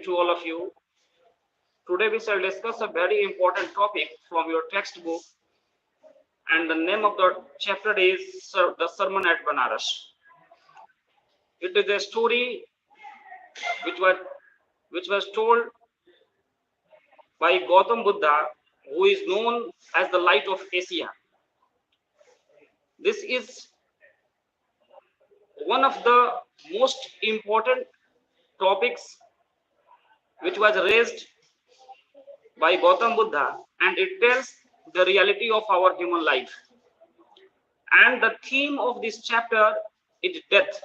to all of you. Today we shall discuss a very important topic from your textbook, and the name of the chapter is The Sermon at Benares. It is a story which was told by Gautam Buddha, who is known as the light of Asia. This is one of the most important topics which was raised by Gautam Buddha, and it tells the reality of our human life. And the theme of this chapter is death.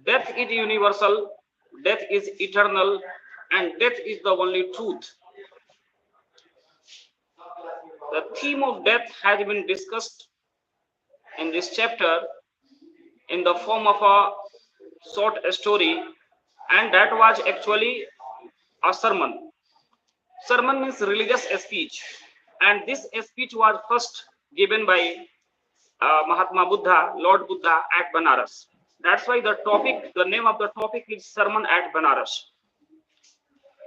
Death is universal, death is eternal, and death is the only truth. The theme of death has been discussed in this chapter in the form of a short story, and that was actually a sermon. Sermon means religious speech, and this speech was first given by Mahatma Buddha, Lord Buddha at Benares. That's why the name of the topic is Sermon at Benares.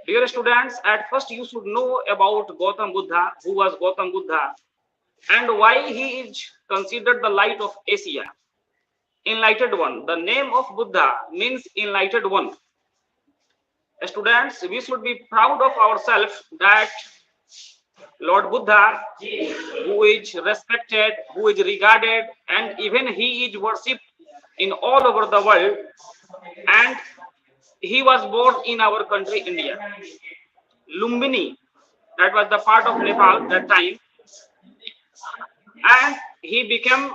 Dear students, at first you should know about Gautam Buddha, who was Gautam Buddha, and why he is considered the light of Asia, enlightened one. The name of Buddha means enlightened one. Students, we should be proud of ourselves that Lord Buddha, who is respected, who is regarded, and even he is worshipped in all over the world, and he was born in our country, India. Lumbini, that was the part of Nepal that time, and he became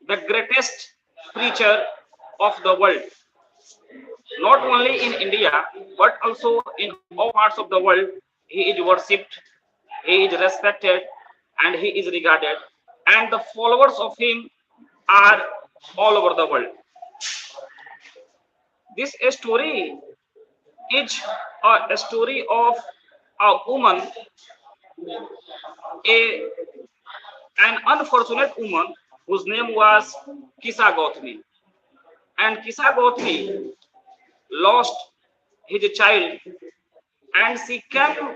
the greatest preacher of the world. Not only in India, but also in all parts of the world, he is worshipped, he is respected, and he is regarded, and the followers of him are all over the world. This story is a story of a woman, an unfortunate woman whose name was Kisa Gautami. And Kisa Gautami lost his child, and she came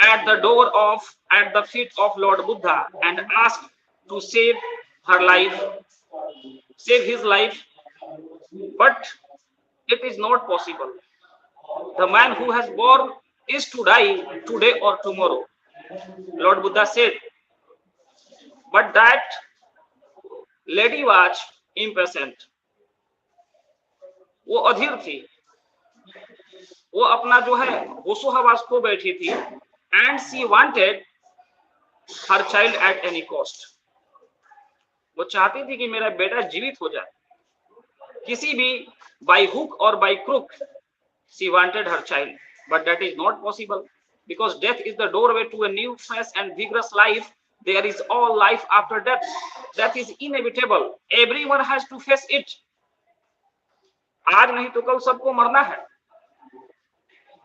at the feet of Lord Buddha and asked to save her life, save his life, but it is not possible. The man who has born is to die today or tomorrow, Lord Buddha said. But that lady was impatient. वो अधीर थी, वो अपना जो है होशो हवास खो बैठी थी, and she wanted her child at any cost. वो चाहती थी कि मेरा बेटा जीवित हो जाए, किसी भी by hook or by crook. She wanted her child, but that is not possible, because death is the doorway to a new, fresh and vigorous life. There is all life after death. Death is inevitable. Everyone has to face it. आज नहीं तो कल सबको मरना है.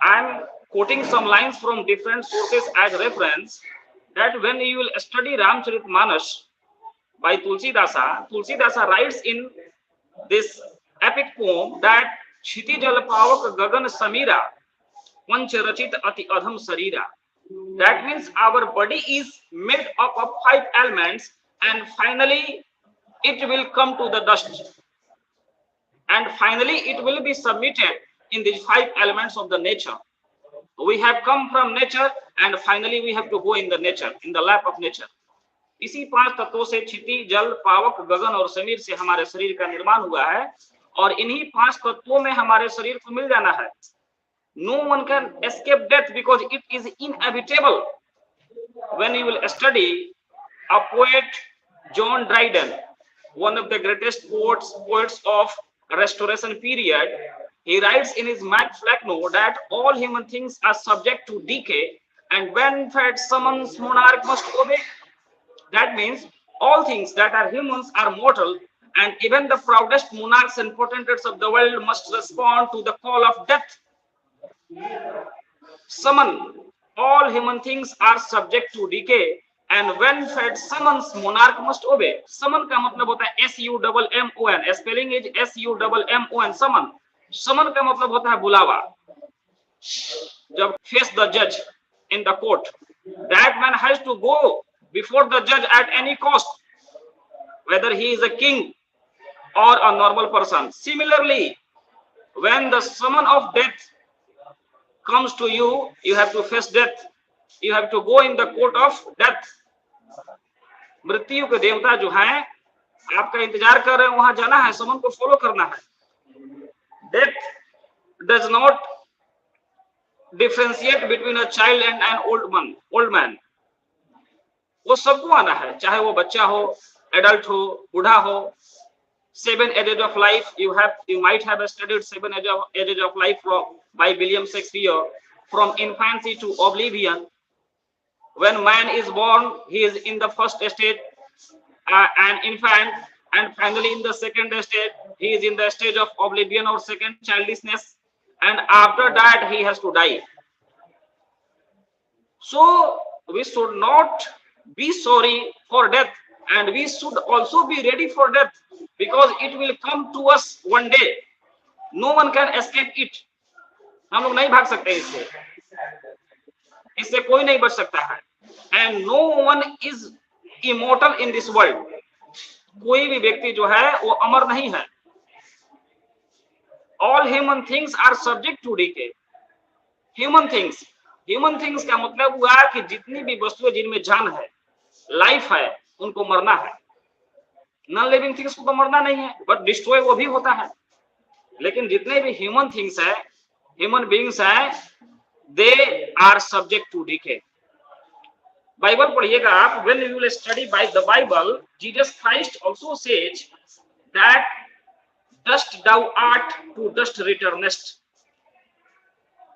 I am quoting some lines from different sources as reference, that when you will study Ramcharitmanas by Tulsidasa writes in this epic poem that Chiti Jal Pavak Gagan Samira Panch Rachit Ati Adham Sarira. That means our body is made up of 5 elements, and finally it will come to the dust. And finally it will be submitted in these 5 elements of the nature. We have come from nature, and finally we have to go in the nature, in the lap of nature. इसी 5 तत्वों से क्षिति, जल, पावक, गगन और समीर से हमारे शरीर का निर्माण हुआ है, और इन्हीं 5 तत्वों में हमारे शरीर को मिल जाना है. No one can escape death because it is inevitable. When you will study a poet, John Dryden, one of the greatest poets of Restoration period, he writes in his Mac Flecknoe that all human things are subject to decay, and when fed summons monarch must obey. That means all things that are humans are mortal, and even the proudest monarchs and potentates of the world must respond to the call of death. Summon, all human things are subject to decay, and when fed summons monarch must obey. Summon का मतलब होता है SUMMON, spelling is SUMMON, summon. समन का मतलब होता है बुलावा। जब फेस द जज in the court, that man has to go before the जज at any cost, whether he is a king or a normal person. Similarly, when the summon of death comes to you, you have to face death. You have to go in the court of death. मृत्यु के देवता जो हैं आपका इंतजार कर रहे हैं, वहां जाना है, समन को फॉलो करना है। Death does not differentiate between a child and an old man. वो सबको आना है, चाहे वो बच्चा हो, एडल्ट हो, बूढ़ा हो। 7 ages of life, you might have studied 7 ages of life by William Shakespeare, from infancy to oblivion. When man is born, he is in the first stage, an infant, and finally in the second stage, he is in the stage of oblivion or second childishness, and after that he has to die. So we should not be sorry for death, and we should also be ready for death, because it will come to us one day. No one can escape it. हम लोग नहीं भाग सकते इससे, इससे कोई नहीं बच सकता है। And no one is immortal in this world. कोई भी व्यक्ति जो है वो अमर नहीं है। All human things are subject to decay. Human things का मतलब हुआ कि जितनी भी वस्तुएं जिनमें जान है, लाइफ है, उनको मरना है। नॉन लिविंग थिंग्स को तो मरना नहीं है, बट डिस्ट्रॉय वो भी होता है। लेकिन जितने भी ह्यूमन थिंग्स है, ह्यूमन बीइंग्स है, they are subject to decay. Bible पढ़िएगा आप, when you will study by the Bible, Jesus Christ also says that dust thou art, to dust returnest।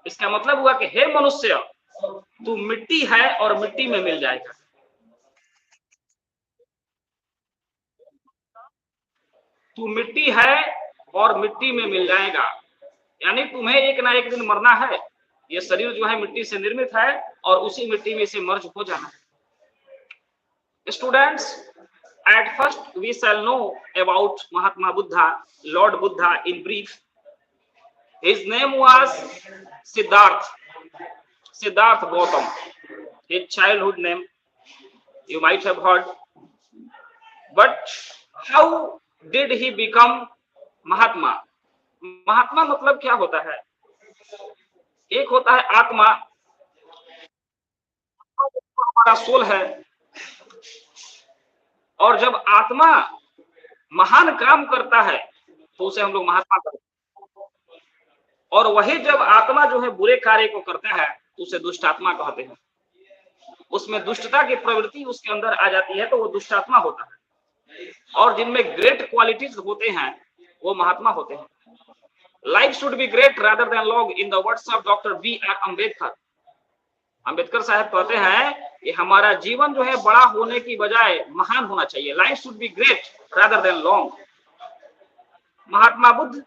इसका मतलब हुआ कि हे मनुष्य, तू मिट्टी है और मिट्टी में मिल जाएगा। तू मिट्टी है और मिट्टी में मिल जाएगा, यानी तुम्हें एक ना एक दिन मरना है। ये शरीर जो है मिट्टी से निर्मित है और उसी मिट्टी में से मर्ज हो जाना है। Students, at first we shall know about Mahatma Buddha, Lord Buddha in brief. His name was Siddhartha Gautam. His childhood name you might have heard. But how did he become महात्मा? महात्मा मतलब क्या होता है? एक होता है आत्मा, हमारा सोल है, और जब आत्मा महान काम करता है तो उसे हम लोग महात्मा कहते हैं। और वही जब आत्मा जो है बुरे कार्य को करता है तो उसे दुष्ट आत्मा कहते हैं। उसमें दुष्टता की प्रवृत्ति उसके अंदर आ जाती है तो वो दुष्ट आत्मा होता है। और जिनमें ग्रेट क्वालिटीज होते हैं वो महात्मा होते हैं। Life should be great rather than long, in the words of doctor B.R. Ambedkar. Ambedkar साहब कहते हैं कि हमारा जीवन जो है बड़ा होने की बजाय महान होना चाहिए। Life should be great rather than long. Mahatma Buddha,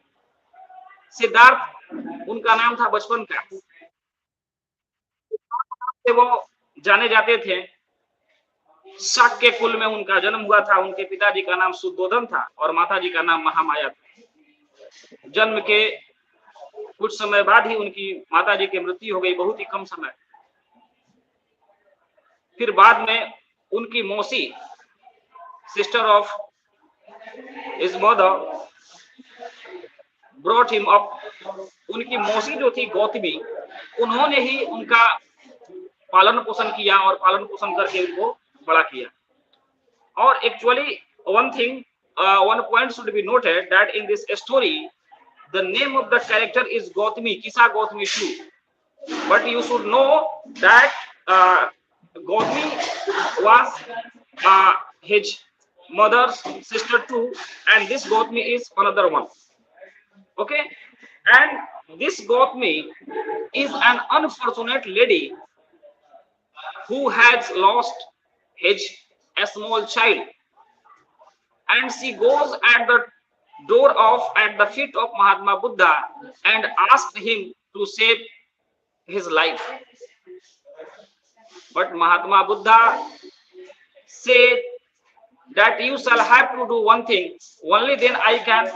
Siddhartha उनका नाम था बचपन का, वो जाने जाते थे। शाक्य कुल में उनका जन्म हुआ था। उनके पिताजी का नाम शुद्धोधन था और माताजी का नाम महामाया था। जन्म के कुछ समय बाद ही उनकी माताजी की मृत्यु हो गई, बहुत ही कम समय। फिर बाद में उनकी मौसी, sister of his mother, brought him up. उनकी मौसी जो थी गौतमी, उन्होंने ही उनका पालन पोषण किया और पालन पोषण करके उनको बड़ा किया। और actually one thing, one point should be noted that in this story the name of the character is Gautami, Kisa Gautami too. But you should know that Gautami was his mother's sister too, and this Gautami is another one. Okay, and this Gautami is an unfortunate lady who has lost his a small child, and she goes at the at the feet of Mahatma Buddha and asked him to save his life. But Mahatma Buddha said that you shall have to do one thing, only then I can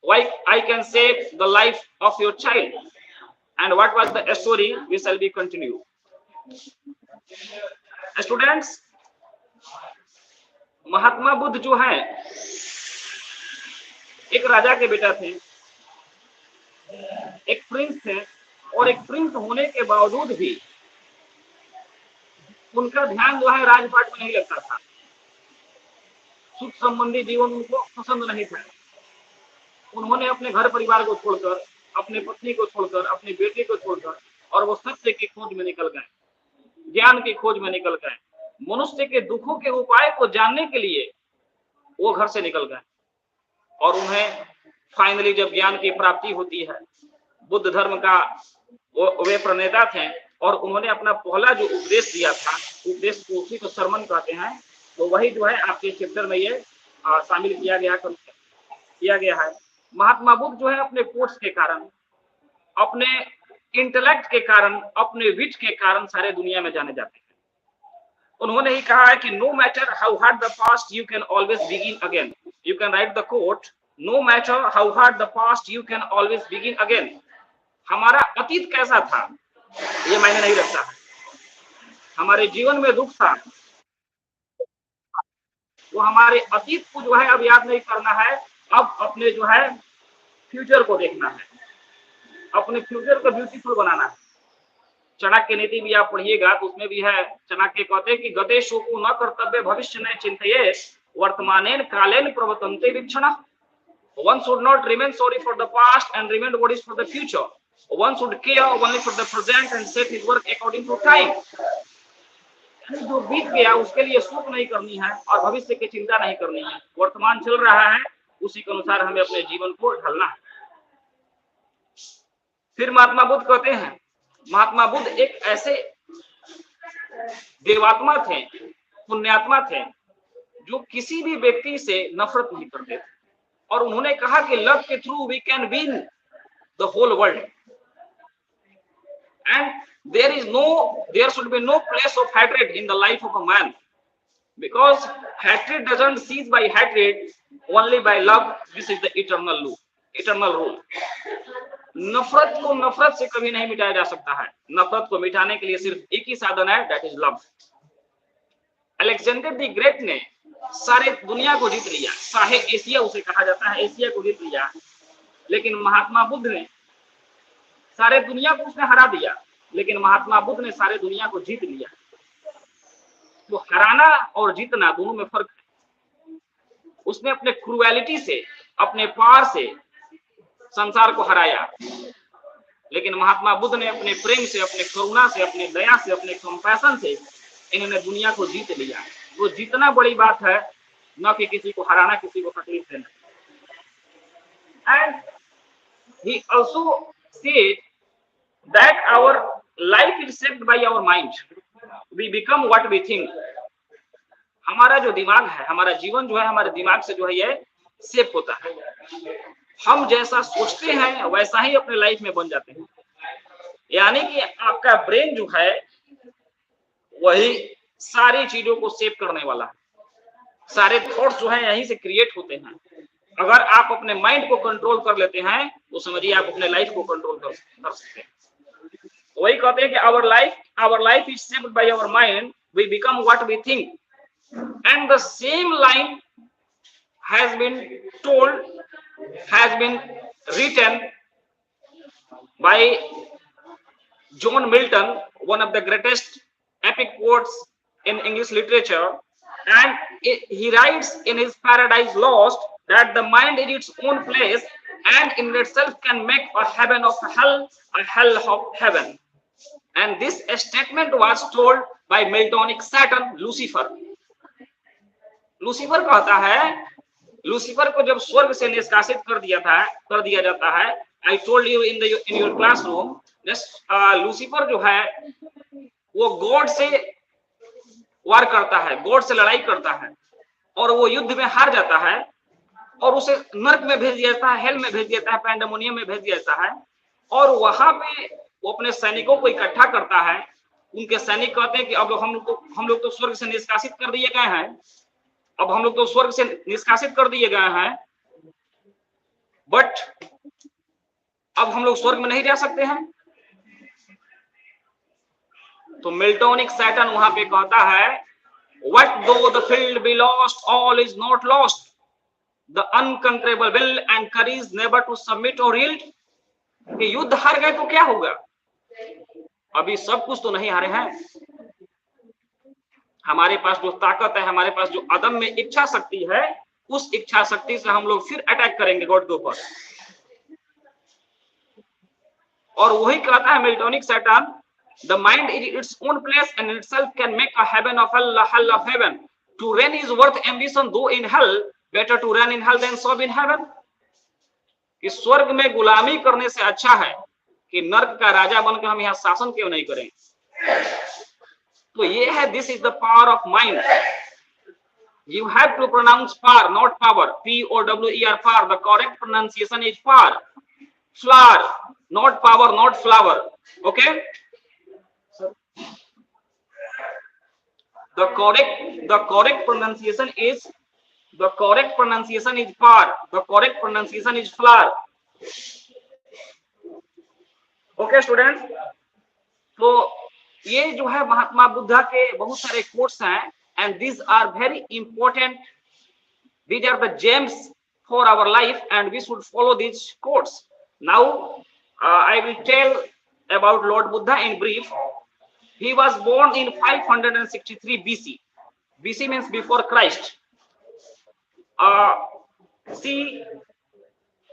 why I can save the life of your child. And what was the story? We shall be continue. Students, Mahatma Buddha जो है एक राजा के बेटा थे, एक Prince थे, और एक प्रिंस होने के बावजूद भी उनका ध्यान जो है राजपाट में नहीं लगता था। सुख संबंधी जीवन उनको पसंद नहीं था। उन्होंने अपने घर परिवार को छोड़कर, अपने पत्नी को छोड़कर, अपने बेटे को छोड़कर, और वो सत्य की खोज में निकल गए, ज्ञान की खोज में निकल गए। मनुष्य के दुखों के उपाय को जानने के लिए वो घर से निकल गए, और उन्हें फाइनली जब ज्ञान की प्राप्ति होती है, बुद्ध धर्म का वे प्रणेता थे, और उन्होंने अपना पहला जो उपदेश दिया था, उपदेश को उसी को सरमन कहते हैं, तो वही जो है आपके चैप्टर में ये शामिल किया गया है। महात्मा बुद्ध जो है अपने कोर्स के कारण, अपने इंटेलेक्ट के कारण, अपने विट के कारण सारे दुनिया में जाने जाते हैं। उन्होंने ही कहा है कि no matter how hard the past you can always begin again. You can write the quote, no matter how hard the past you can always begin again. हमारा अतीत कैसा था ये मायने नहीं रखता है। हमारे जीवन में दुख था, वो हमारे अतीत को जो है अब याद नहीं करना है, अब अपने जो है फ्यूचर को देखना है, अपने फ्यूचर को ब्यूटीफुल बनाना है। चाणक्य नीति भी आप पढ़िएगा तो उसमें भी है, चाणक्य कहते हैं कि गते शोको न कर्तव्य भविष्य न चिंतये वर्तमानेन कालेन प्रवर्तन्ते विक्षण। One should not remain sorry for the past and remain what is for the future. One should care only for the present and set his work according to time. जो बीत गया उसके लिए शोक नहीं करनी है और भविष्य की चिंता नहीं करनी है। वर्तमान चल रहा है, उसी के अनुसार हमें अपने जीवन को ढलना है। फिर महात्मा बुद्ध कहते हैं, महात्मा बुद्ध एक ऐसे देवात्मा थे, पुण्यात्मा थे, जो किसी भी व्यक्ति से नफरत नहीं करते थे, और उन्होंने कहा कि लव के through we can win the whole world and there should be no place of hatred in the life of a man, because hatred doesn't cease by hatred, only by love. This is the eternal rule. नफरत को नफरत से कभी नहीं मिटाया जा सकता है। नफरत को मिटाने के लिए सिर्फ एक ही साधन है, that is love. Alexander the great ने सारे दुनिया को जीत लिया, शाहे एशिया उसे कहा जाता है, एशिया को जीत लिया, लेकिन महात्मा बुद्ध ने सारे दुनिया को उसने हरा दिया, लेकिन महात्मा बुद्ध ने सारे दुनिया को जीत लिया। तो हराना और जीतना दोनों में फर्क है। उसने अपने क्रूएलिटी से, अपने पार से संसार को हराया, लेकिन महात्मा बुद्ध ने अपने प्रेम से, अपने करुणा से, अपने दया से, अपने कंपैशन से इन्होंने दुनिया को जीत लिया। वो जीतना बड़ी बात है, न कि किसी को हराना, किसी को तकलीफ देना। And he also said that our life is shaped by our mind. We become what we think. हमारा जो दिमाग है, हमारा जीवन जो है हमारे दिमाग से जो है ये शेप होता है। हम जैसा सोचते हैं वैसा ही अपने लाइफ में बन जाते हैं। यानी कि आपका ब्रेन जो है वही सारी चीजों को शेप करने वाला है। सारे थॉट्स जो है यहीं से क्रिएट होते हैं। अगर आप अपने माइंड को कंट्रोल कर लेते हैं तो समझिए आप अपने लाइफ को कंट्रोल कर सकते हैं। वही कहते हैं कि our life is shaped by our mind, we become what we think. And the same line has been written by John Milton, one of the greatest epic poets in English literature, and he writes in his Paradise Lost that the mind is its own place and in itself can make a heaven of hell, a hell of heaven. And this statement was told by Miltonic Satan, Lucifer. Lucifer कहता है, Lucifer को जब स्वर्ग से निष्कासित कर दिया जाता है, I told you in your classroom, Lucifer जो है वो गॉड से वार करता है, गॉड से लड़ाई करता है, और वो युद्ध में हार जाता है, और उसे नर्क में भेज दिया जाता है, हेल में भेज दिया जाता है, पैंडेमोनियम में भेज दिया जाता है, और वहां पे वो अपने सैनिकों को इकट्ठा करता है। उनके सैनिक कहते हैं कि अब हम लोग तो स्वर्ग से निष्कासित कर दिए गए हैं, अब हम लोग तो स्वर्ग से निष्कासित कर दिए गए हैं, बट अब हम लोग स्वर्ग में नहीं जा सकते हैं। तो मिल्टोनिक सैटर्न वहां पे कहता है, what though the field be lost, all is not lost, the unconquerable will and courage never to submit or yield। कि युद्ध हार गए तो क्या होगा, अभी सब कुछ तो नहीं हारे हैं, हमारे पास जो ताकत है, हमारे पास जो अदम्य इच्छा शक्ति है, उस इच्छा शक्ति से हम लोग फिर अटैक करेंगे गॉड के ऊपर। और वही कहता है Miltonic Saturn, the mind is its own place and itself can make a heaven of hell, a hell of heaven, to reign is worth ambition though in hell, better to reign in hell than serve in heaven। कि स्वर्ग में गुलामी करने से अच्छा है कि नर्क का राजा बनकर हम यहाँ शासन क्यों नहीं करें। तो ये है, this is the power of mind. You have to pronounce power not power, POWER power, the correct pronunciation is power, flower not power, not flower, okay. The correct pronunciation is par, the correct pronunciation is flower, okay students। तो ये जो है महात्मा बुद्धा के बहुत सारे quotes हैं, and these are very important, these are the gems for our life and we should follow these quotes। Now I will tell about Lord Buddha in brief। He was born in 563 BC। BC means before Christ। See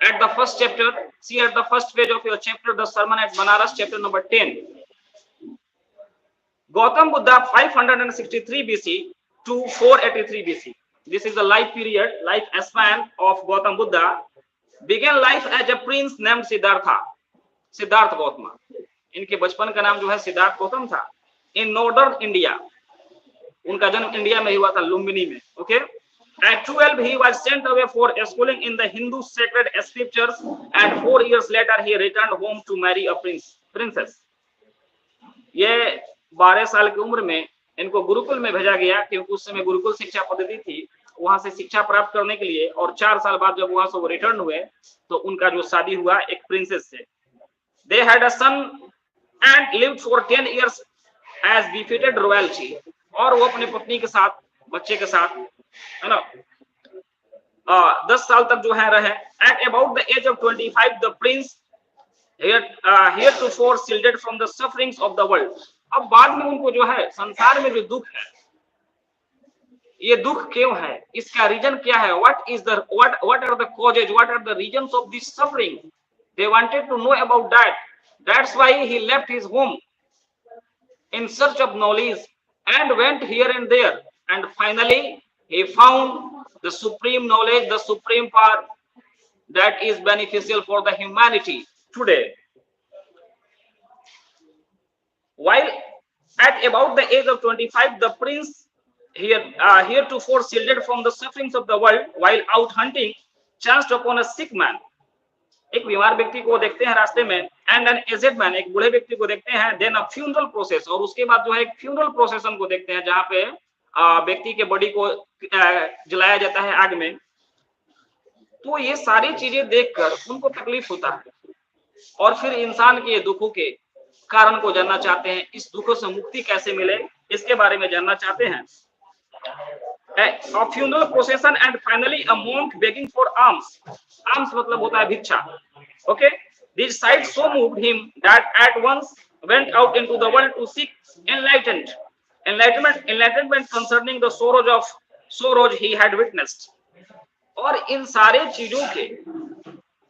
at the first chapter, see at the first page of your chapter, the sermon at Benares, chapter number 10। Gautam Buddha 563 BC to 483 BC। This is the life period, life span of Gautam Buddha। Began life as a prince named Siddhartha, Siddharth Gautam. इनके बचपन का नाम जो है सिद्धार्थ गौतम था। In northern India, उनका जन्म India में हुआ था, लुम्बिनी में, okay. At 12 he was sent away for schooling in the Hindu sacred scriptures and 4 years later he returned home to marry a princess। ये 12 साल की उम्र में इनको गुरुकुल में भेजा गया, क्योंकि उस समय गुरुकुल शिक्षा पद्धति थी, वहां से शिक्षा प्राप्त करने के लिए। और 4 साल बाद जब वहां से वो रिटर्न हुए तो उनका जो शादी हुआ एक प्रिंसेस से। They had a son and lived for 10 years as befitted royalty। और वो अपनी पत्नी के साथ, बच्चे के साथ, है ना, 10 साल तक जो है रहे। At about the age of 25 the prince heretofore shielded from the sufferings of the world। अब बाद में उनको जो है संसार में जो दुख है, ये दुख क्यों है, इसका रीजन क्या है, what are the causes, what are the reasons of this suffering। They wanted to know about that। That's why he left his home in search of knowledge and went here and there, and finally he found the supreme knowledge, the supreme power that is beneficial for the humanity today। While at about the age of 25 the prince heretofore shielded from the sufferings of the world while out hunting chanced upon a sick man। एक बीमार व्यक्ति को देखते हैं रास्ते में, and N aged man, एक बूढ़े व्यक्ति को देखते हैं। देन अ फ्यूनरल प्रोसेस, और उसके बाद जो है एक फ्यूनरल प्रोसेसन को देखते हैं, जहां पे व्यक्ति के बॉडी को जलाया जाता है आग में। तो ये सारी चीजें देखकर उनको तकलीफ होता है, और फिर इंसान के दुखों के कारण को जानना चाहते हैं, इस दुखों से मुक्ति कैसे मिले इसके बारे में जानना चाहते हैं। A funeral procession and finally a monk begging for alms। alms मतलब होता है भिक्षा, okay। This sight so moved him that at once went out into the world to seek enlightenment concerning the sorrows he had witnessed। और इन सारे चीजों के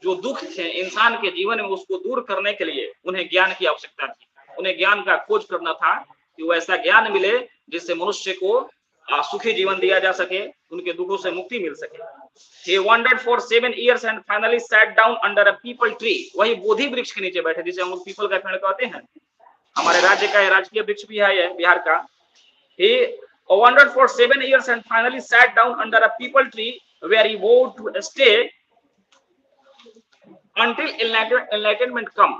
जो दुख थे इंसान के जीवन में, उसको दूर करने के लिए उन्हें ज्ञान की आवश्यकता थी। उन्हें ज्ञान का खोज करना था कि वो ऐसा ज्ञान मिले जिससे मनुष्य को सुखी जीवन दिया जा सके, उनके दुखों से मुक्ति मिल सके। He wandered for 7 years and finally sat down under a peepal tree। वही बोधि वृक्ष के नीचे बैठे, जिसे हम लोग पीपल का पेड़ कहते हैं। हमारे राज्य का राजकीय वृक्ष भी है ये, बिहार का। He wandered for 7 years and finally sat down under a peepal tree where he vowed to stay until enlightenment come।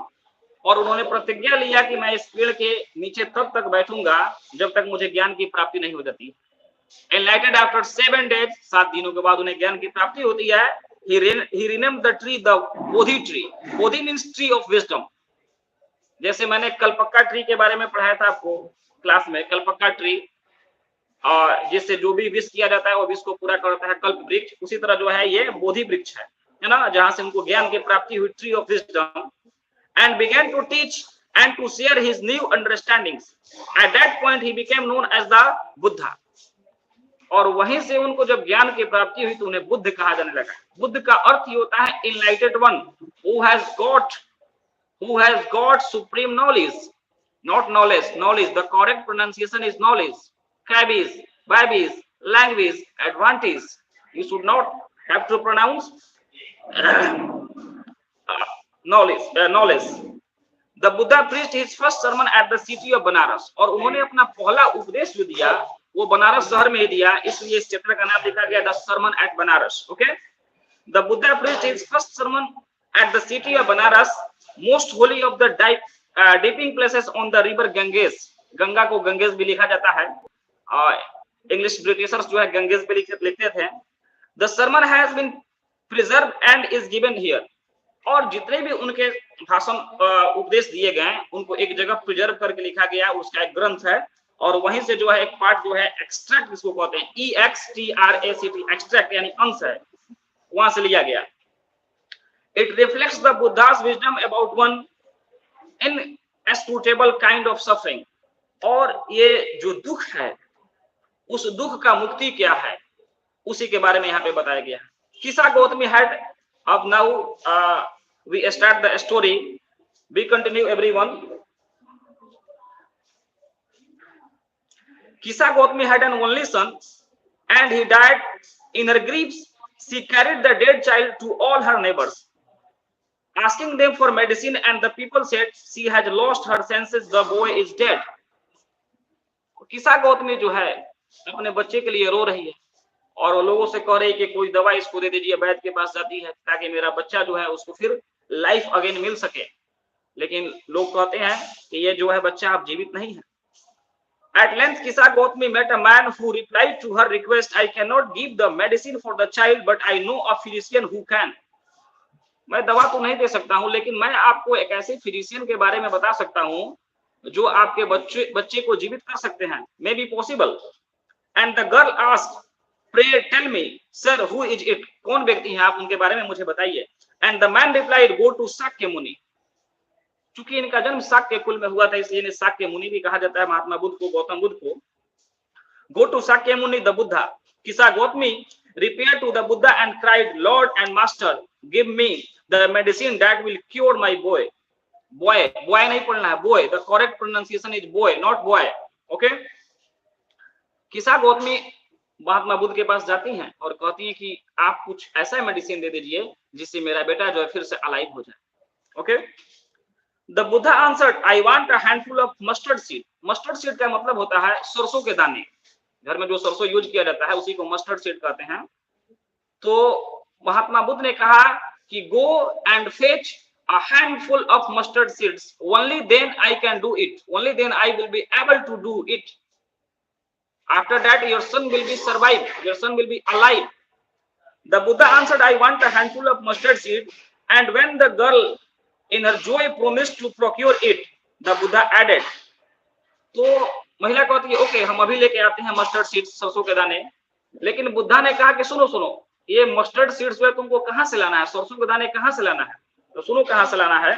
और उन्होंने प्रतिज्ञा लिया कि मैं इस पेड़ के नीचे तब तक बैठूंगा जब तक मुझे ज्ञान की प्राप्ति नहीं हो जाती। Enlightened after 7 days, 7 दिनों के बाद उन्हें ज्ञान की प्राप्ति होती है। he renamed the tree the Bodhi tree. Bodhi means tree of wisdom. जैसे मैंने कल्पक्का ट्री के बारे में पढ़ाया था आपको क्लास में, कल्पक्का ट्री जिससे जो भी विश किया जाता है वो विश को पूरा करता है, कल्प वृक्ष, उसी तरह जो है ये बोधि वृक्ष है ना, जहां से उनको ज्ञान की प्राप्ति हुई, tree of wisdom, and began to teach and to share his new understandings. At that point he became known as the Buddha. और वहीं से उनको जब ज्ञान की प्राप्ति हुई तो उन्हें बुद्ध कहा जाने लगा। बुद्ध का अर्थ ही होता है enlightened one who has got supreme knowledge, not knowledge, knowledge. The correct pronunciation is knowledge. Cabbies, babies, language, advantage. You should not have to pronounce knowledge. The Buddha preached his first sermon at the city of Benares. और उन्होंने अपना पहला उपदेश जो दिया वो बनारस शहर में ही दिया, इसलिए इस चैप्टर का नाम लिखा गया the sermon at Banaras. Okay, the Buddha preached his first sermon at the city of Benares, most holy of the dipping places on the river Ganges. Ganga को गंगेस भी लिखा जाता है, इंग्लिश ब्रिटिशर्स जो है गंगेस भी लिखते थे. The sermon has been preserved and is given here. और जितने भी उनके भाषण उपदेश दिए गए उनको एक जगह प्रिजर्व करके लिखा गया, उसका एक ग्रंथ है, और वहीं से जो है एक पार्ट जो है एक्सट्रैक्ट जिसको कहते हैं EXTRACT, एक्सट्रैक्ट यानी अंश है, वहां से लिया गया. It reflects the Buddha's wisdom about one inscrutable kind of suffering. और ये जो दुख है उस दुख का मुक्ति क्या है उसी के बारे में यहाँ पे बताया गया है. किसा Gautami had of now we start the story. We continue everyone. Kisa Gautami had an only son and he died. In her grief she carried the dead child to all her neighbors, asking them for medicine, and the people said she has lost her senses, the boy is dead. किसा गौतमी जो है अपने बच्चे के लिए रो रही है और वो लोगों से कह रही है कि कोई दवा इसको दे दीजिए, वैद्य के पास जाती है ताकि मेरा बच्चा जो है उसको फिर लाइफ अगेन मिल सके, लेकिन लोग कहते हैं कि ये जो है बच्चा अब जीवित नहीं है. At length Kisa Gautami met a man who replied to her request, I cannot give the medicine for the child, but I know a physician who can. मैं दवा तो नहीं दे सकता हूँ लेकिन मैं आपको एक ऐसे फिजिशियन के बारे में बता सकता हूँ जो आपके बच्चे को जीवित कर सकते हैं. May be possible. And the girl asked, pray tell me, sir, who is it? कौन व्यक्ति हैं आप, उनके बारे में मुझे बताइए. And the man replied, go to Sakya Muni. चूंकि इनका जन्म शाक्य कुल में हुआ था इसलिए इन्हें शाक्य मुनि भी कहा जाता है, महात्मा बुद्ध को, गौतम बुद्ध को. Go to Sakya Muni the Buddha. Kisa Gautami repaired to the Buddha and cried, Lord and Master, give me the medicine that will cure my boy. Boy नहीं पढ़ना है, boy. The correct pronunciation is boy, not boy. Okay? किसा गौतमी महात्मा बुद्ध के पास जाती हैं और कहती हैं कि आप कुछ ऐसा मेडिसिन दे दीजिए जिससे मेरा बेटा जो है फिर से अलाइव हो जाए. Okay. The Buddha answered, I want a handful of mustard seed. Mustard seed का मतलब होता है सरसों के दाने. घर में जो सरसों यूज किया जाता है उसी को मस्टर्ड सीड कहते हैं. तो महात्मा बुद्ध ने कहा कि go and fetch a handful of mustard seeds. Only then I can do it. Only then I will be able to do it. After that your son will be survived. Your son will be alive. The Buddha answered, I want a handful of mustard seed. And when the girl in her joy promised to procure it, the Buddha added. तो महिला कहती है okay हम अभी लेके आते हैं mustard seeds, सरसों के दाने. लेकिन बुद्धा ने कहा कि सुनो सुनो, ये मस्टर्ड सीड्स जो है तुमको कहां से लाना है, सरसों के दाने कहां से लाना है. तो सुनो कहां से लाना है.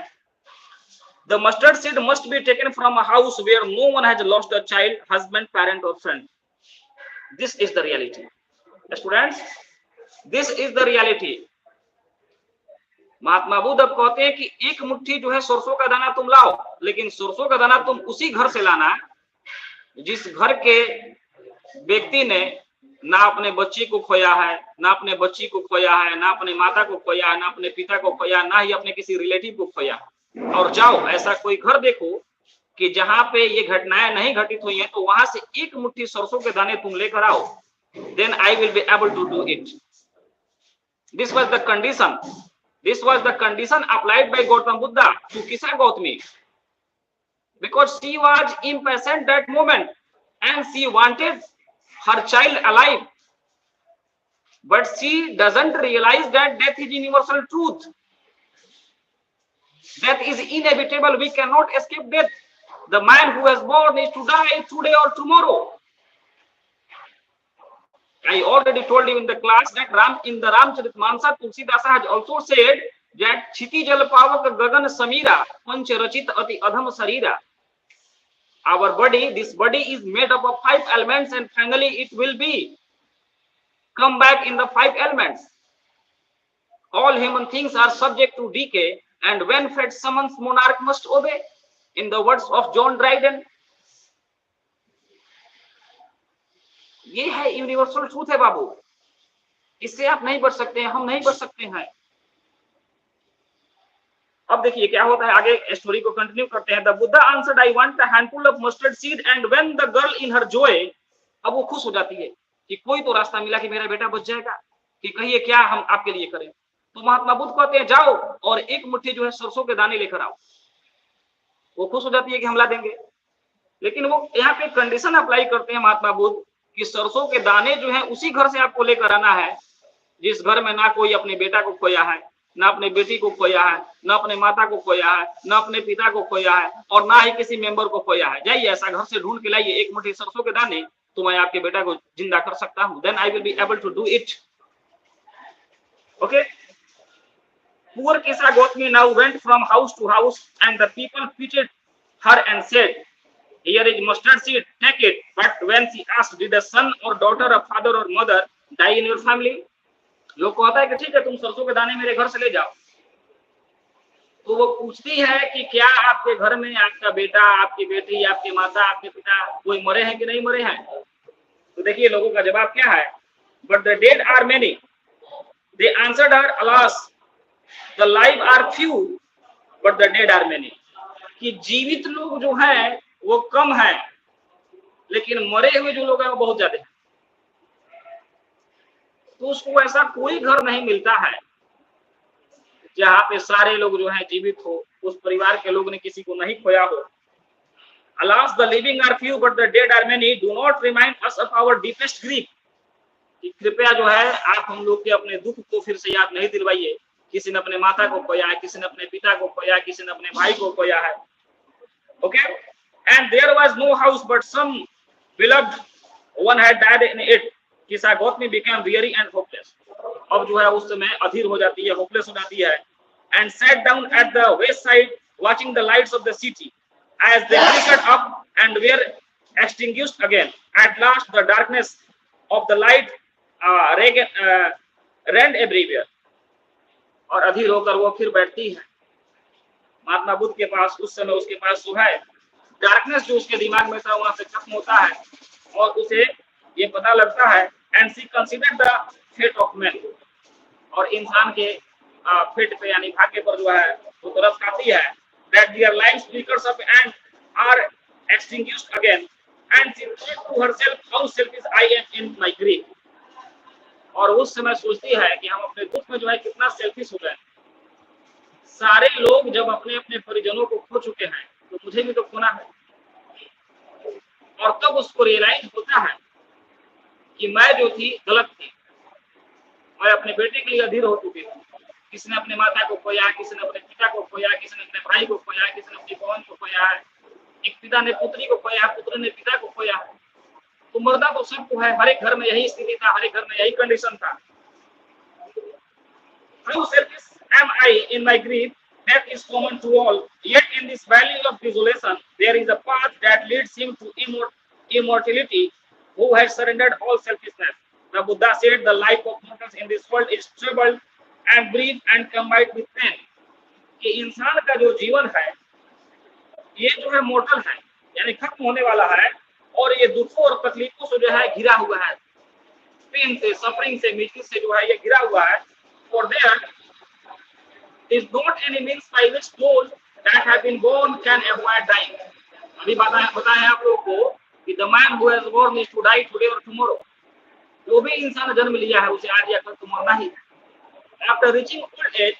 The mustard seed must be taken from a house where no one has lost a child, husband, parent or friend. This is the reality. Students, this is the reality. Mahatma Buddha अब कहते हैं कि एक मुट्ठी जो है सरसों का दाना तुम लाओ, लेकिन सरसों का दाना तुम उसी घर से लाना जिस घर के व्यक्ति ने ना अपने बच्ची को खोया है, ना अपने बच्ची को खोया है, ना अपने माता को खोया है, ना अपने पिता को खोया, ना ही अपने किसी रिलेटिव को खोया. और जाओ ऐसा कोई घर देखो कि जहां पे ये घटनाएं नहीं घटित हुई हैं, तो वहां से एक मुट्ठी सरसों के दाने तुम लेकर आओ. Then I will be able to do it. This was the condition. This was the condition applied by Gautama Buddha to Kisa Gautami, because she was impatient that moment and she wanted her child alive. but she doesn't realize that death is universal truth. Death is inevitable. We cannot escape death. The man who was born is to die today or tomorrow. I already told you in the class that in the Ramcharitmansa, Tulsidasa has also said that Chiti Jal Pavak Gagan Samira Panch Rachit Ati Adham Sarira. Our body, this body is made up of 5 elements, and finally it will be come back in the 5 elements. All human things are subject to decay, and when fate summons, monarch must obey. In the words of John Dryden, ये है universal truth है बाबू, इससे आप नहीं बच सकते हैं, हम नहीं बच सकते हैं। अब देखिए क्या होता है, आगे स्टोरी को कंटिन्यू करते हैं। The Buddha answered, I want a handful of mustard seed, and when the girl in her Joy, अब वो खुश हो जाती है कि कोई तो रास्ता मिला कि मेरा बेटा बच जाएगा, कि कहिए क्या हम आपके लिए करें। तो महात्मा बुद्ध कहते हैं जाओ और एक मुट्ठी जो है सरसों के दाने लेकर आओ। वो खुश हो जाती है कि हम ला देंगे, लेकिन वो यहाँ पे कंडीशन अप्लाई करते हैं महात्मा बुद्ध कि सरसों के दाने जो है उसी घर से आपको लेकर आना है जिस घर में ना कोई अपने बेटा को खोया है, ना अपने बेटी को खोया है, ना अपने माता को खोया है, ना अपने पिता को खोया है, और ना ही किसी मेंबर को खोया है। जाइए ऐसा घर से ढूंढ के लाइए एक मुट्ठी सरसों के दाने, तो मैं आपके बेटा को जिंदा कर सकता हूँ। Then I will be able to do it. Okay. Poor Kisa Gotmi now went from house to house, and the people pitied her and said, here is mustard seed, take it. But when she asked, did a son or daughter, a father or mother die in your family? लोग कहता है कि ठीक है तुम सरसों के दाने मेरे घर से ले जाओ। तो वो पूछती है कि क्या आपके घर में आपका बेटा, आपकी बेटी, आपके माता, आपके पिता कोई मरे हैं कि नहीं मरे हैं? तो देखिए लोगों का जवाब क्या है, but the dead are many. They answered her, alas, the live are few, but the dead are many. कि जीवित लोग जो है वो कम है, लेकिन मरे हुए जो लोग हैं वो बहुत ज्यादा है। तो उसको ऐसा कोई घर नहीं मिलता है जहां पे सारे लोग जो है जीवित हो, उस परिवार के लोग ने किसी को नहीं खोया हो। Alas, the living are few, but the dead are many. Do not remind us of our deepest grief. कृपया जो है आप हम लोग के अपने दुख को फिर से याद नहीं दिलवाइए। किसी ने अपने माता को खोया है, किसी ने अपने पिता को खोया, किसी ने अपने भाई को खोया है। Okay? And there was no house, but some beloved one had died in it. Kisa Gotmi became weary and hopeless. अब जो है उस समय अधीर हो जाती है, hopeless हो जाती है, and sat down at the wayside watching the lights of the city as they flickered up and were extinguished again. At last the darkness of the light reigned everywhere. और अधीर होकर वो फिर बैठती है। महात्मा बुद्ध के पास उस समय उसके पास जो है डार्कनेस जो उसके दिमाग में था वहां से खत्म होता है और उसे ये पता लगता है, and she considered the fate of man, और इंसान के फेट पे यानी भाग्य पर जो है वो तरस खाती है, that their lives flickers up and are extinguished again, and she thought to herself how selfish I am in my grief. और उस समय सोचती है कि हम अपने दुख में जो है कितना सेल्फिश हो गए। सारे लोग जब अपने अपने परिजनों को खो चुके हैं तो मुझे भी तो खोना है। और तब उसको रियलाइज होता है कि मैं जो थी गलत थी, मैं अपने बेटे के लिए अधीर हो चुकी थी। किसी ने अपने माता को खोया, किसी ने अपने पिता को खोया, किसी ने अपने भाई को खोया, किसी ने अपनी बहन को खोया है, एक पिता ने पुत्री को खोया, पुत्र ने पिता को खोया है। तो मर्दा तो सबको है, हर एक घर में यही स्थिति था, हर एक घर में यही कंडीशन था। How selfish am I in my grief? That is common to all. Yet in this valley of desolation, there is a path that leads him to immortality, who has surrendered all selfishness. The Buddha said, the life of mortals in this world is troubled and brief and combined with pain. कि इंसान का जो जीवन है ये जो है mortar है, यानी खत्म होने वाला है, और ये दुखों और तकलीफों से जो है घिरा हुआ है, पेन से, सफरिंग से, मिसयूज से जो है ये घिरा हुआ है। For there is not any means by which those that have been born can avoid dying. अभी बताया आप लोगों को कि the man who has born is to die today or tomorrow. जो भी इंसान जन्म लिया है उसे आज या कल तो मरना ही है। After reaching old age,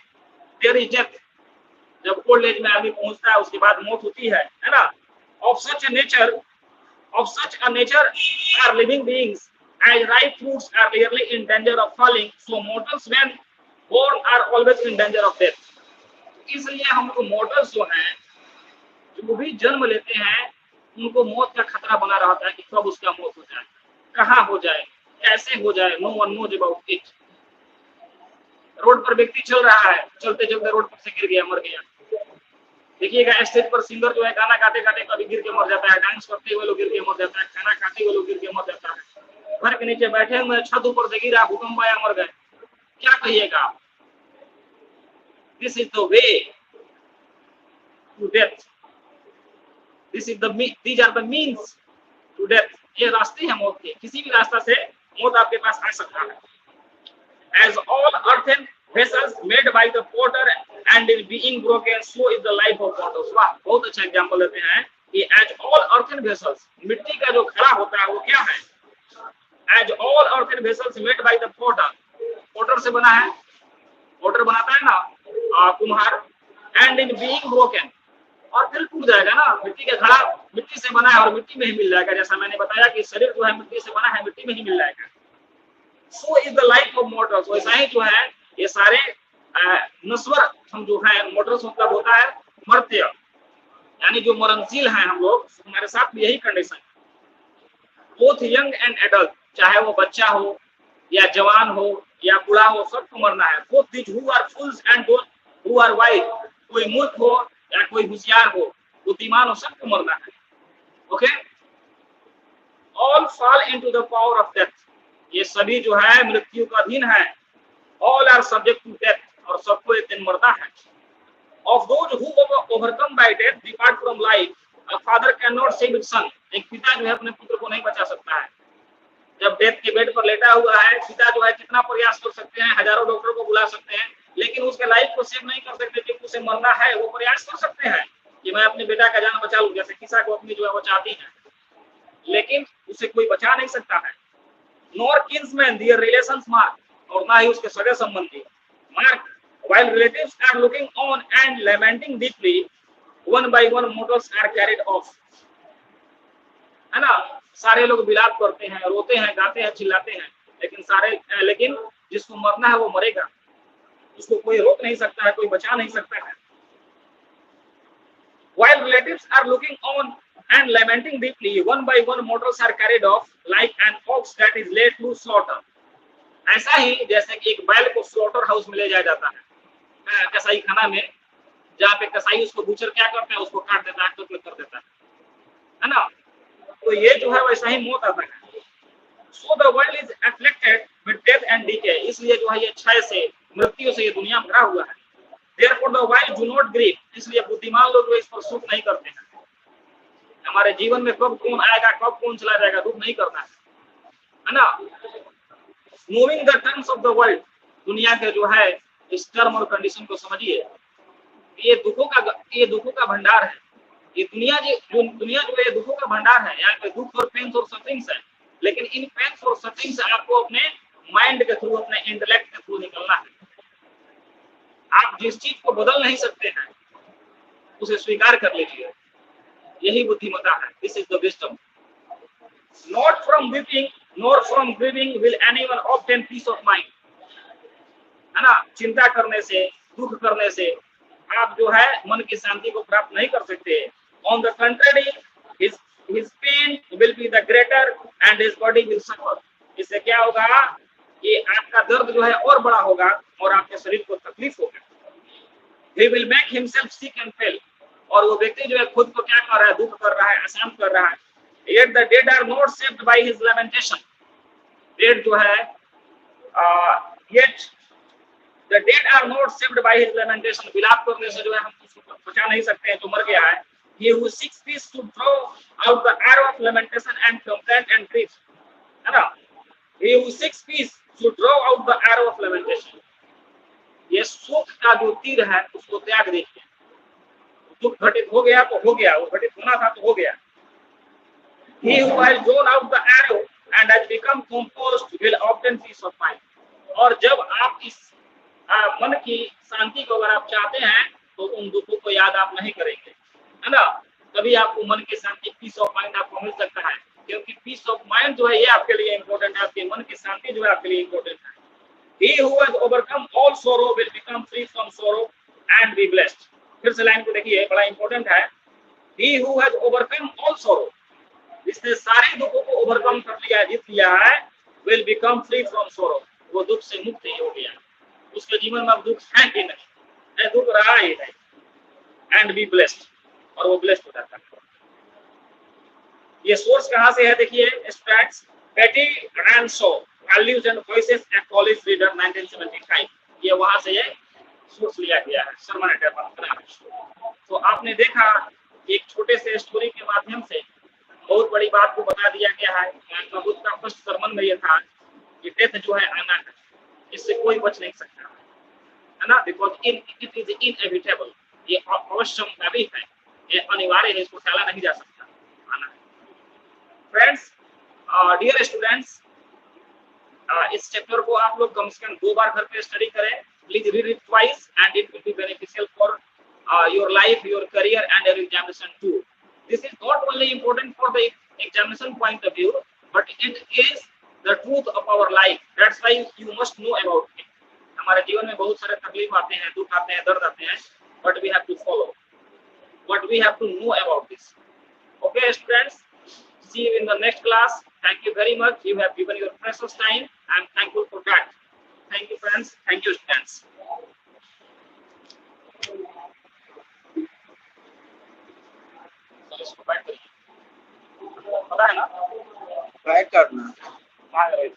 there is death. जब ओल्ड एज में आदमी पहुंचता है उसके बाद मौत होती है ना? Of such a nature are living beings as ripe fruits are rarely in danger of falling, so mortals when born are always in danger of death. इसलिए हमको mortals जो हैं, जो भी जन्म लेते हैं, उनको मौत का खतरा बना रहता है कि कब उसका मौत हो जाए, कहाँ हो जाए, कैसे हो जाए, no one knows about it. Road पर व्यक्ति चल रहा है, चलते चलते रोड पर से गिर गया, मर गया। देखिएगा स्टेज पर सिंगर जो है गाना गाते गाते कभी गिर के मर जाता है, डांस करते हुए लोग गिर के मर जाता है, खाना खाते हुए लोग गिर के मर जाता है, घर के नीचे बैठे हुए छत ऊपर से गिरा, भूकंप आया, मर गए। क्या कहिएगा आप? This is the way to death, these are the means to death. ये रास्ते हैं मौत के, किसी भी रास्ता से मौत आपके पास आ सकता है। As all earthen vessels made by the potter and is being broken, so is the life of mortals. वाह, बहुत अच्छा एग्जांपल देते हैं कि as all earthen vessels, मिट्टी का जो घड़ा होता है वो क्या है? As all earthen vessels made by the potter, potter से बना है, potter बनाता है ना कुम्हार, and in being broken, और फिर टूट जाएगा ना। मिट्टी का घड़ा मिट्टी से बना है और मिट्टी में ही मिल जाएगा, जैसा मैंने बताया कि शरीर जो है मिट्टी से बना है, मिट्टी में ही मिल जाएगा। So is the life of mortals. वैसा ही जो है ये सारे नश्वर हम जो है, mortals मतलब होता है मर्त्य, यानी जो मरणशील हैं हम लोग, हमारे साथ भी यही कंडीशन है। Both young and adult, चाहे वो बच्चा हो या जवान हो या बूढ़ा हो, सबको मरना है। Both these who are fools and those who are wise, कोई मूर्ख हो या कोई होशियार हो, बुद्धिमान हो, सबको मरना है। Okay, all fall into the power of death. ये सभी जो है मृत्यु का अधीन है। All are subject to death, और सबको एक दिन मरना है। Of those who overcome by death depart from life, a father cannot save his son. एक पिता जो है अपने पुत्र को नहीं बचा सकता है। जब डेथ के बेड पर लेटा हुआ है, पिता जो है कितना प्रयास कर सकते हैं, हजारों डॉक्टरों को बुला सकते हैं, लेकिन उसके लाइफ को सेव नहीं कर सकते, क्योंकि उसे मरना है। वो प्रयास कर सकते हैं कि मैं अपने बेटा का जान बचा लूं, जैसे किसा को अपनी जो है बचाती है, लेकिन उसे कोई बचा नहीं सकता है। Nor kinsmen their relations mark, और ना ही उसके सगे संबंधी mark, while relatives are looking on and lamenting deeply, one by one mortals are carried off. है ना, सारे लोग विलाप करते हैं, रोते हैं, गाते हैं, चिल्लाते हैं, लेकिन जिसको मरना है वो मरेगा, उसको कोई रोक नहीं सकता है, कोई बचा नहीं सकता है। While relatives are looking on and lamenting deeply, one by one mortals are carried off like an ox that is laid to slaughter. ऐसा ही जैसे कि एक बैल को स्लॉटर हाउस में ले जाया जाता है, कसाई खाना में, जहाँ पे कसाई उसको बूचर क्या करता है, उसको काट देता है, टुकड़े कर देता है ना। तो ये जो है वैसा ही मौत आता है। So the world is afflicted with death and decay. इसलिए जो है ये क्षय से, मृत्यु से ये दुनिया भरा हुआ है। Therefore the wise do not grieve. इसलिए बुद्धिमान लोग इस पर सुख नहीं करते हैं। हमारे जीवन में कब कौन आएगा, कब कौन चला जाएगा, दुख नहीं करना है ना। Knowing the terms of the world, दुनिया के जो है इस टर्म और कंडीशन को समझिए। ये दुखों का भंडार है। ये दुनिया जो है दुखों का भंडार है। यहाँ पे दुख और पेन्स और सफरिंग्स है, लेकिन इन पेन्स और सफरिंग्स से आपको अपने माइंड के थ्रू, अपने इंटेलेक्ट के थ्रू निकलना है। आप जिस चीज को बदल नहीं सकते हैं उसे स्वीकार कर लीजिए, यही बुद्धिमत्ता है। This is the wisdom. Not from weeping nor from grieving will anyone obtain peace of mind, है ना। चिंता करने से, दुख करने से आप जो है मन की शांति को प्राप्त नहीं कर सकते। On the country his pain will be the greater and his body will suffer. इससे क्या होगा कि आपका दर्द जो है और बड़ा होगा और आपके शरीर को तकलीफ होगा। He will make himself sick and fail, और वो व्यक्ति जो है खुद को क्या कर रहा है, दुख कर रहा है, अशांत कर रहा है। Yet the dead are not saved by his lamentation. Dead जो है yet the dead are not saved by his lamentation. विलाप करने से जो है हम उसको बचा नहीं सकते हैं जो मर गया है। He who seeks peace to draw out the arrow of lamentation and complaint and grief, है ना। He who seeks peace to draw out the arrow of lamentation. ये सुख का जो तीर है उसको त्याग दीजिए। दुख घटित हो गया तो हो गया, वो घटित होना था तो हो गया। He who has drawn out the arrow and has become composed will obtain peace of mind. और जब आप इस मन की शांति को अगर आप चाहते हैं तो उन दुखों को याद आप नहीं करेंगे, है ना। तभी आपको मन की शांति, पीस ऑफ माइंड आपको मिल सकता है। क्योंकि पीस ऑफ माइंड जो है ये आपके लिए इंपॉर्टेंट है, आपके मन की शांति जो है आपके लिए इंपॉर्टेंट है। He who has overcome all sorrow will become free from sorrow and be blessed. फिर से लाइन को देखिए, बड़ा इंपॉर्टेंट है। He who has overcome all sorrow, जिसने सारे दुखों को ओवरकम कर लिया है, जीत लिया है, will become free from sorrow, वो दुख से मुक्त ही हो गया, उसके जीवन में अब दुख है ही नहीं, दुख रहा ही नहीं, and be blessed, और वो ब्लेस्ड हो जाता है। ये सोर्स कहां से है देखिए, स्टैट्स पेटी and show values and voices acknowledge reader 1975, ये वहां से ये सोर्स लिया गया है, शर्मा ने तो आपने देखा एक छोटे से स्टोरी के माध्यम से बहुत बड़ी बात को बता दिया गया है। बुद्ध का फर्स्ट सरमन में ये था कि डेथ जो है आना है, इससे कोई बच नहीं सकता है ना, बिकॉज इट इज इनएविटेबल, ये अवश्यम्भावी है, ये अनिवार्य है, इसको टाला नहीं जा सकता, आना है। फ्रेंड्स, डियर स्टूडेंट्स, इस चैप्टर को आप लोग कम से कम 2 बार घर पे स्टडी करें, please read it twice and it will be beneficial for your life, your career and your examination too. This is not only important for the examination point of view, but it is the truth of our life. That's why you must know about it. हमारे जीवन में बहुत सारे तकलीफ आते हैं, दुख आते हैं, दर्द आते हैं, but we have to follow, but we have to know about this. Okay students, see you in the next class. Thank you very much, you have given your precious time. I am thankful for that. Thank you friends, thank you students. इसको बैठ करिए, पता है ना, बैठ करना कहाँ है भाई?